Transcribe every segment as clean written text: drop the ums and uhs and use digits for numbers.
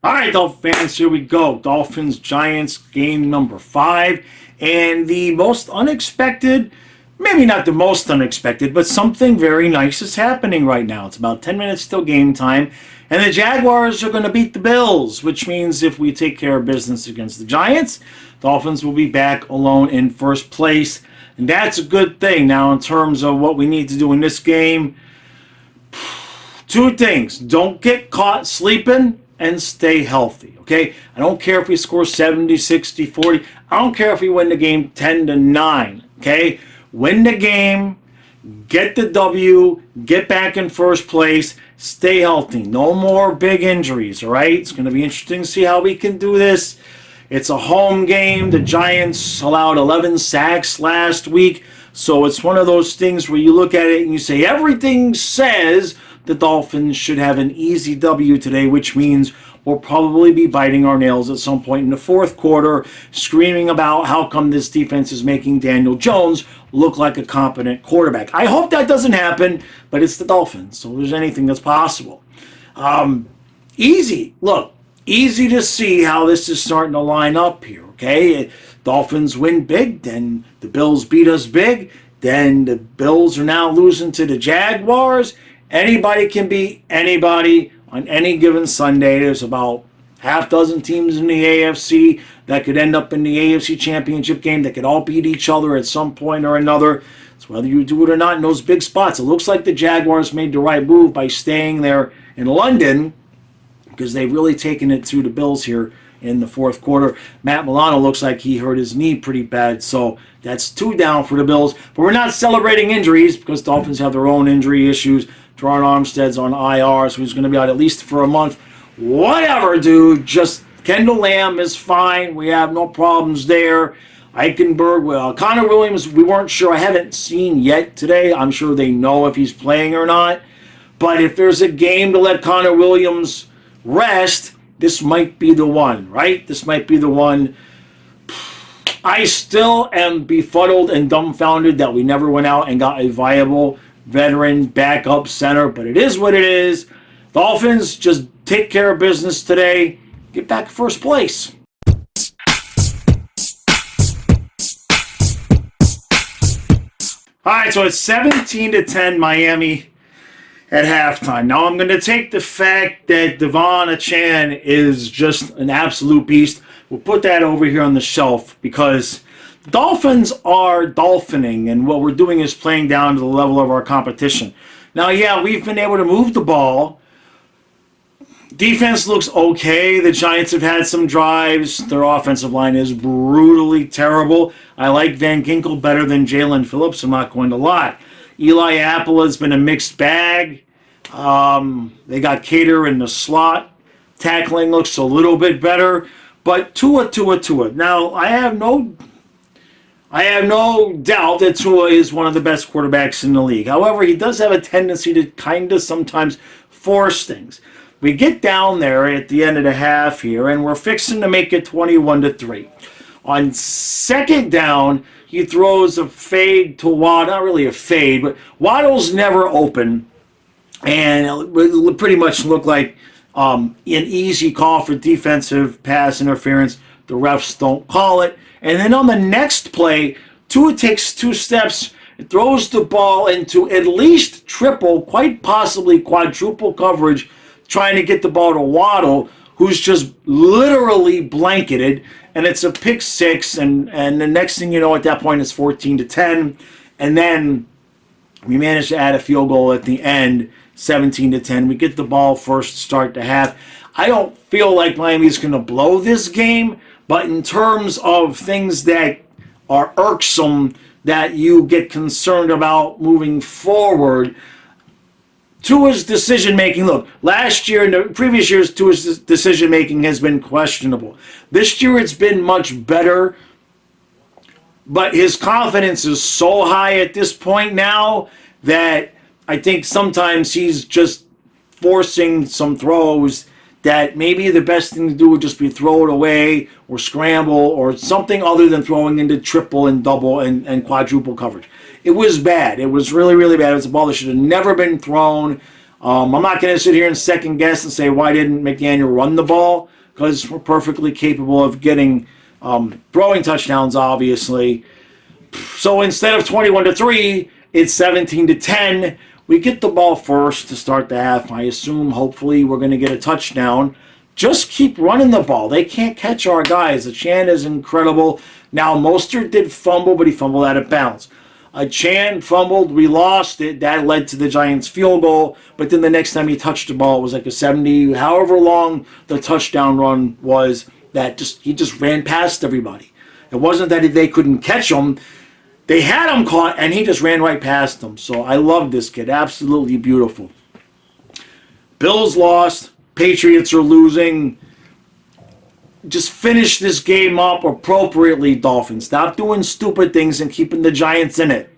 All right, Dolphins fans, here we go. Dolphins-Giants game number 5. And the most unexpected, maybe not the most unexpected, but something very nice is happening right now. It's about 10 minutes till game time. And the Jaguars are going to beat the Bills, which means if we take care of business against the Giants, Dolphins will be back alone in first place. And that's a good thing. Now, in terms of what we need to do in this game, two things. Don't get caught sleeping and stay healthy, okay? I don't care if we score 70, 60, 40. I don't care if we win the game 10-9, okay? Win the game, get the W, get back in first place, stay healthy. No more big injuries, all right? It's going to be interesting to see how we can do this. It's a home game. The Giants allowed 11 sacks last week, so it's one of those things where you look at it and you say, everything says the Dolphins should have an easy W today, which means we'll probably be biting our nails at some point in the fourth quarter, screaming about how come this defense is making Daniel Jones look like a competent quarterback. I hope that doesn't happen, but it's the Dolphins, so there's anything that's possible. Easy. Look, easy to see how this is starting to line up here, okay? Dolphins win big, then the Bills beat us big, then the Bills are now losing to the Jaguars. Anybody can beat anybody on any given Sunday. There's about half dozen teams in the AFC that could end up in the AFC Championship game that could all beat each other at some point or another. So whether you do it or not in those big spots, it looks like the Jaguars made the right move by staying there in London because they've really taken it to the Bills here in the fourth quarter. Matt Milano looks like he hurt his knee pretty bad, so that's 2 down for the Bills. But we're not celebrating injuries because Dolphins have their own injury issues. Teron Armstead's on IR, so he's going to be out at least for a month. Whatever, dude. Just Kendall Lamb is fine. We have no problems there. Eichenberg, Connor Williams, we weren't sure. I haven't seen yet today. I'm sure they know if he's playing or not. But if there's a game to let Connor Williams rest, this might be the one, right? This might be the one. I still am befuddled and dumbfounded that we never went out and got a viable veteran backup center, but it is what it is. Dolphins, just take care of business today. Get back first place. All right, so it's 17-10 Miami at halftime. Now I'm going to take the fact that Achane is just an absolute beast. We'll put that over here on the shelf because Dolphins are dolphining, and what we're doing is playing down to the level of our competition. Now, yeah, we've been able to move the ball. Defense looks okay. The Giants have had some drives. Their offensive line is brutally terrible. I like Van Ginkel better than Jalen Phillips, I'm not going to lie. Eli Apple has been a mixed bag. They got Cater in the slot. Tackling looks a little bit better. But Tua. Now, I have no doubt that Tua is one of the best quarterbacks in the league. However, he does have a tendency to kind of sometimes force things. We get down there at the end of the half here, and we're fixing to make it 21-3. On second down, he throws a fade to Waddle. Not really a fade, but Waddle's never open. And it pretty much looked like an easy call for defensive pass interference. The refs don't call it. And then on the next play, Tua takes 2 steps, throws the ball into at least triple, quite possibly quadruple coverage, trying to get the ball to Waddle, who's just literally blanketed. And it's a pick 6, and the next thing you know at that point it's 14-10. And then we managed to add a field goal at the end, 17-10. We get the ball first, start the half. I don't feel like Miami's going to blow this game, but in terms of things that are irksome that you get concerned about moving forward, Tua's decision-making, look, last year and the previous years, Tua's decision-making has been questionable. This year it's been much better, but his confidence is so high at this point now that I think sometimes he's just forcing some throws that maybe the best thing to do would just be throw it away or scramble or something other than throwing into triple and double and quadruple coverage. It was bad. It was really, really bad. It was a ball that should have never been thrown. I'm not going to sit here and second guess and say why didn't McDaniel run the ball, because we're perfectly capable of getting throwing touchdowns, obviously. So instead of 21-3, it's 17-10. We get the ball first to start the half. I assume, hopefully, we're going to get a touchdown. Just keep running the ball. They can't catch our guys. Achane is incredible. Now, Mostert did fumble, but he fumbled out of bounds. Achane fumbled. We lost it. That led to the Giants' field goal. But then the next time he touched the ball, it was like a 70, however long the touchdown run was, he just ran past everybody. It wasn't that they couldn't catch him. They had him caught, and he just ran right past them. So I love this kid. Absolutely beautiful. Bills lost. Patriots are losing. Just finish this game up appropriately, Dolphins. Stop doing stupid things and keeping the Giants in it.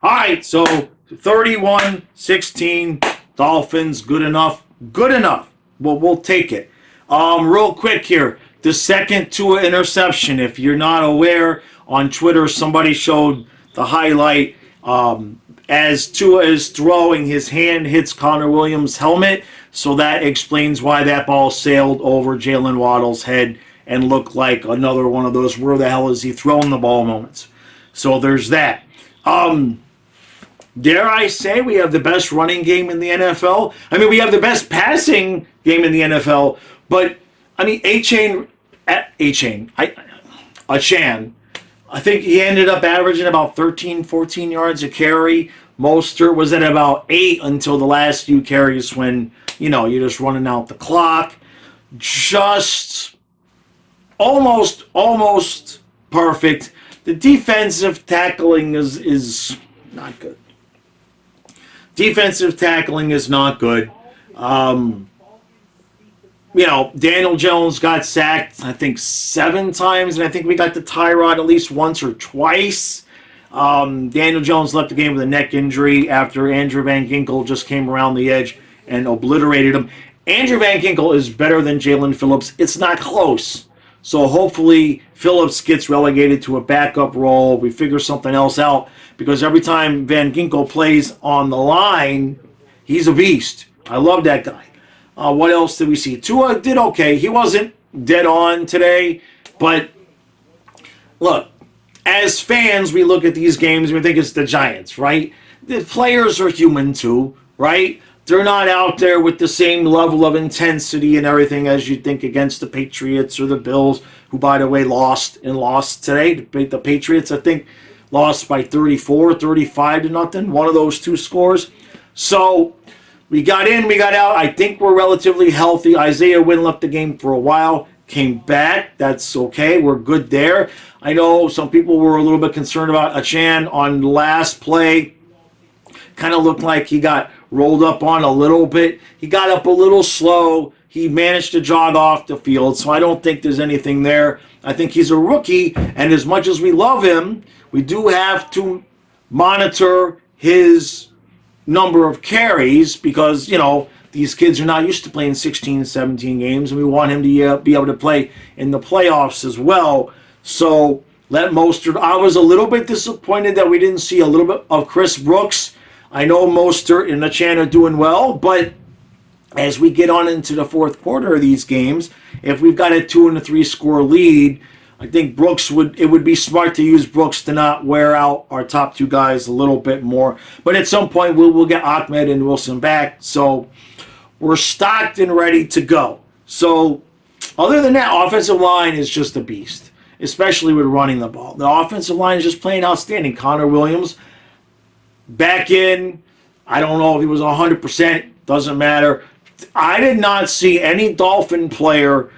All right, so 31-16, Dolphins, good enough. Good enough. Well, we'll take it. Real quick here, the second Tua interception. If you're not aware, on Twitter, somebody showed the highlight. As Tua is throwing, his hand hits Connor Williams' helmet, so that explains why that ball sailed over Jalen Waddle's head and looked like another one of those where the hell is he throwing the ball moments. So there's that. Dare I say we have the best running game in the NFL? I mean, we have the best passing game in the NFL, but, I mean, Achane, I think he ended up averaging about 13, 14 yards a carry. Mostert was at about 8 until the last few carries when, you're just running out the clock. Just almost perfect. The defensive tackling is not good. Defensive tackling is not good. Daniel Jones got sacked, I think, 7 times, and I think we got the Tyrod at least once or twice. Daniel Jones left the game with a neck injury after Andrew Van Ginkel just came around the edge and obliterated him. Andrew Van Ginkel is better than Jalen Phillips. It's not close. So hopefully Phillips gets relegated to a backup role. We figure something else out, because every time Van Ginkel plays on the line, he's a beast. I love that guy. What else did we see? Tua did okay. He wasn't dead on today, but look, as fans, we look at these games and we think it's the Giants, right? The players are human too, right? They're not out there with the same level of intensity and everything as you'd think against the Patriots or the Bills, who, by the way, lost today. The Patriots, I think, lost by 34, 35-0. One of those two scores. So we got in, we got out. I think we're relatively healthy. Isaiah Wynn left the game for a while, came back. That's okay. We're good there. I know some people were a little bit concerned about Achane on the last play. Kind of looked like he got rolled up on a little bit. He got up a little slow. He managed to jog off the field, so I don't think there's anything there. I think he's a rookie, and as much as we love him, we do have to monitor his number of carries, because, these kids are not used to playing 16, 17 games, and we want him to be able to play in the playoffs as well. So let Mostert. I was a little bit disappointed that we didn't see a little bit of Chris Brooks. I know Mostert and Achane are doing well, but as we get on into the fourth quarter of these games, if we've got a 2 and a 3 score lead, I think it would be smart to use Brooks to not wear out our top 2 guys a little bit more. But at some point, we'll get Ahmed and Wilson back. So we're stocked and ready to go. So other than that, offensive line is just a beast, especially with running the ball. The offensive line is just playing outstanding. Connor Williams back in. I don't know if he was 100%. Doesn't matter. I did not see any Dolphin player.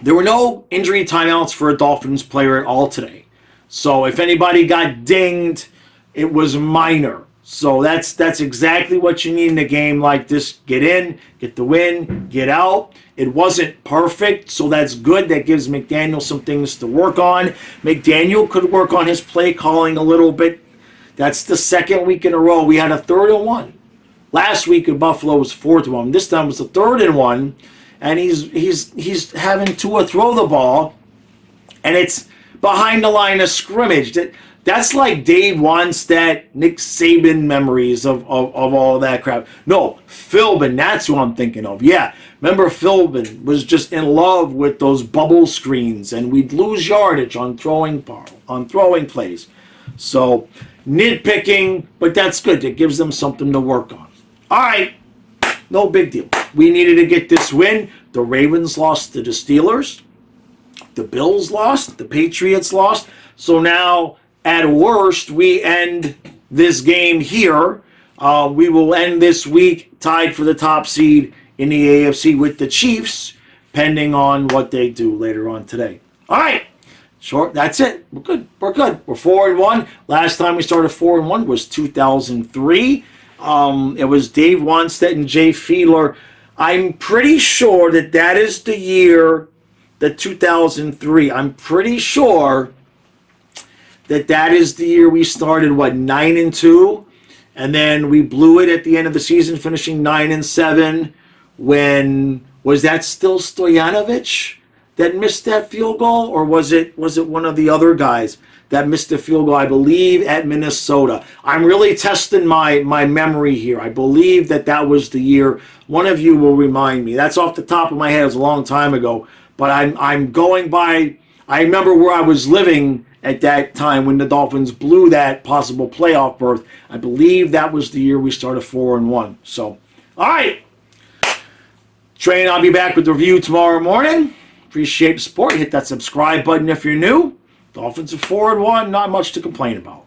There were no injury timeouts for a Dolphins player at all today. So if anybody got dinged, it was minor. So that's exactly what you need in a game like this. Get in, get the win, get out. It wasn't perfect, so that's good. That gives McDaniel some things to work on. McDaniel could work on his play calling a little bit. That's the second week in a row. We had a 3rd and 1. Last week in Buffalo was 4th and 1. This time it was a 3rd and 1. And he's having Tua throw the ball, and it's behind the line of scrimmage. That's like Dave Wannstedt, Nick Saban memories of all of that crap. No, Philbin, that's who I'm thinking of. Yeah, remember Philbin was just in love with those bubble screens, and we'd lose yardage on throwing plays. So nitpicking, but that's good. It gives them something to work on. All right, no big deal. We needed to get this win. The Ravens lost to the Steelers. The Bills lost. The Patriots lost. So now, at worst, we end this game here. We will end this week tied for the top seed in the AFC with the Chiefs, pending on what they do later on today. All right. Short. That's it. We're good. We're good. We're 4-1. Last time we started 4-1 was 2003. It was Dave Wannstedt and Jay Fiedler. I'm pretty sure that is the year, the 2003. I'm pretty sure that is the year we started, 9-2, and then we blew it at the end of the season, finishing 9-7. When was that still Stoyanovich that missed that field goal, or was it one of the other guys that missed the field goal? I believe at Minnesota. I'm really testing my memory here. I believe that was the year. One of you will remind me. That's off the top of my head. It was a long time ago, but I'm going by. I remember where I was living at that time when the Dolphins blew that possible playoff berth. I believe that was the year we started 4-1. So, all right. Train, I'll be back with the review tomorrow morning. Appreciate the support. Hit that subscribe button if you're new. Dolphins are 4-1. Not much to complain about.